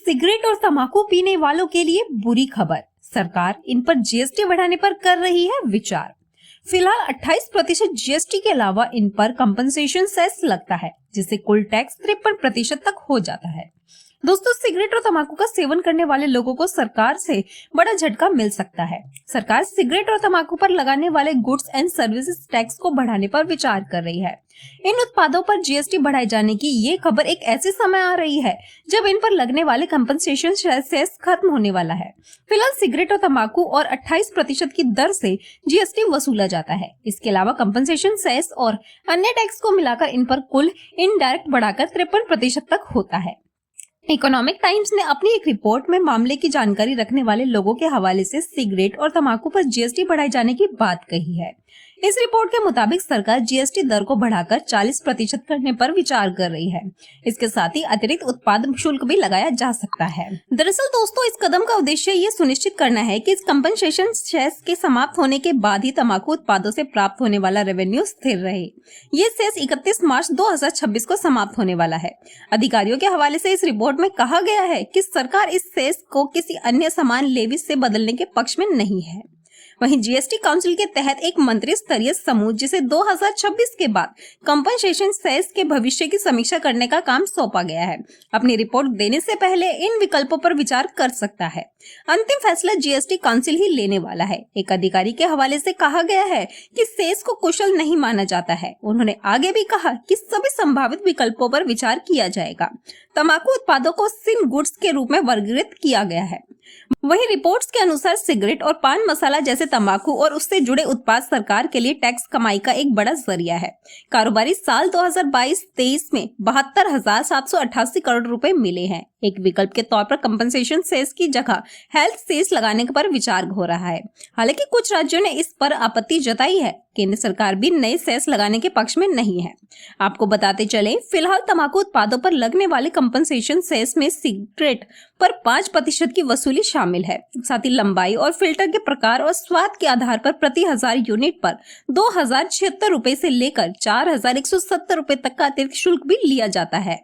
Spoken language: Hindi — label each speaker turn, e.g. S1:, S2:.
S1: सिगरेट और तंबाकू पीने वालों के लिए बुरी खबर। सरकार इन पर जीएसटी बढ़ाने पर कर रही है विचार। फिलहाल 28% जीएसटी के अलावा इन पर कंपनसेशन सेस लगता है, जिससे कुल टैक्स 53% तक हो जाता है। दोस्तों, सिगरेट और तंबाकू का सेवन करने वाले लोगों को सरकार से बड़ा झटका मिल सकता है। सरकार सिगरेट और तंबाकू पर लगाने वाले गुड्स एंड सर्विसेज टैक्स को बढ़ाने पर विचार कर रही है। इन उत्पादों पर जीएसटी बढ़ाए जाने की ये खबर एक ऐसे समय आ रही है जब इन पर लगने वाले कंपनसेशन सेस खत्म होने वाला है। फिलहाल सिगरेट और तंबाकू और 28% की दर से जीएसटी वसूला जाता है। इसके अलावा कंपनसेशन सेस और अन्य टैक्स को मिलाकर इन पर कुल इनडायरेक्ट बढ़ाकर 53% तक होता है। इकोनॉमिक टाइम्स ने अपनी एक रिपोर्ट में मामले की जानकारी रखने वाले लोगों के हवाले से सिगरेट और तंबाकू पर जीएसटी बढ़ाए जाने की बात कही है। इस रिपोर्ट के मुताबिक सरकार जीएसटी दर को बढ़ाकर 40% करने पर विचार कर रही है। इसके साथ ही अतिरिक्त उत्पाद शुल्क भी लगाया जा सकता है। दरअसल दोस्तों, इस कदम का उद्देश्य ये सुनिश्चित करना है कि इस कंपनसेशन सेस के समाप्त होने के बाद ही तंबाकू उत्पादों से प्राप्त होने वाला रेवेन्यू स्थिर रहे। ये सेस 31 मार्च 2026 को समाप्त होने वाला है। अधिकारियों के हवाले से इस रिपोर्ट में कहा गया है कि सरकार इस सेस को किसी अन्य समान लेवी से बदलने के पक्ष में नहीं है। वहीं जीएसटी काउंसिल के तहत एक मंत्री स्तरीय समूह, जिसे 2026 के बाद कंपनसेशन सेस के भविष्य की समीक्षा करने का काम सौंपा गया है, अपनी रिपोर्ट देने से पहले इन विकल्पों पर विचार कर सकता है। अंतिम फैसला जीएसटी काउंसिल ही लेने वाला है। एक अधिकारी के हवाले से कहा गया है कि सेस को कुशल नहीं माना जाता है। उन्होंने आगे भी कहा कि सभी संभावित विकल्पों पर विचार किया जाएगा। तंबाकू उत्पादों को सिन गुड्स के रूप में वर्गीकृत किया गया है। वहीं रिपोर्ट्स के अनुसार सिगरेट और पान मसाला जैसे तंबाकू और उससे जुड़े उत्पाद सरकार के लिए टैक्स कमाई का एक बड़ा जरिया है। कारोबारी साल 2022-23 में 72,788 करोड़ रुपए मिले हैं। एक विकल्प के तौर पर कंपनसेशन सेस की जगह हेल्थ सेस लगाने पर विचार हो रहा है। हालांकि कुछ राज्यों ने इस पर आपत्ति जताई है। केंद्र सरकार भी नए सेस लगाने के पक्ष में नहीं है। आपको बताते चले, फिलहाल तंबाकू उत्पादों पर लगने वाले कंपनसेशन सेस में सिगरेट पर 5% की वसूली शामिल है। साथ ही लंबाई और फिल्टर के प्रकार और स्वाद के आधार पर प्रति 1000 यूनिट पर 2076 रुपए से लेकर 4170 रुपए तक का अतिरिक्त शुल्क भी लिया जाता है।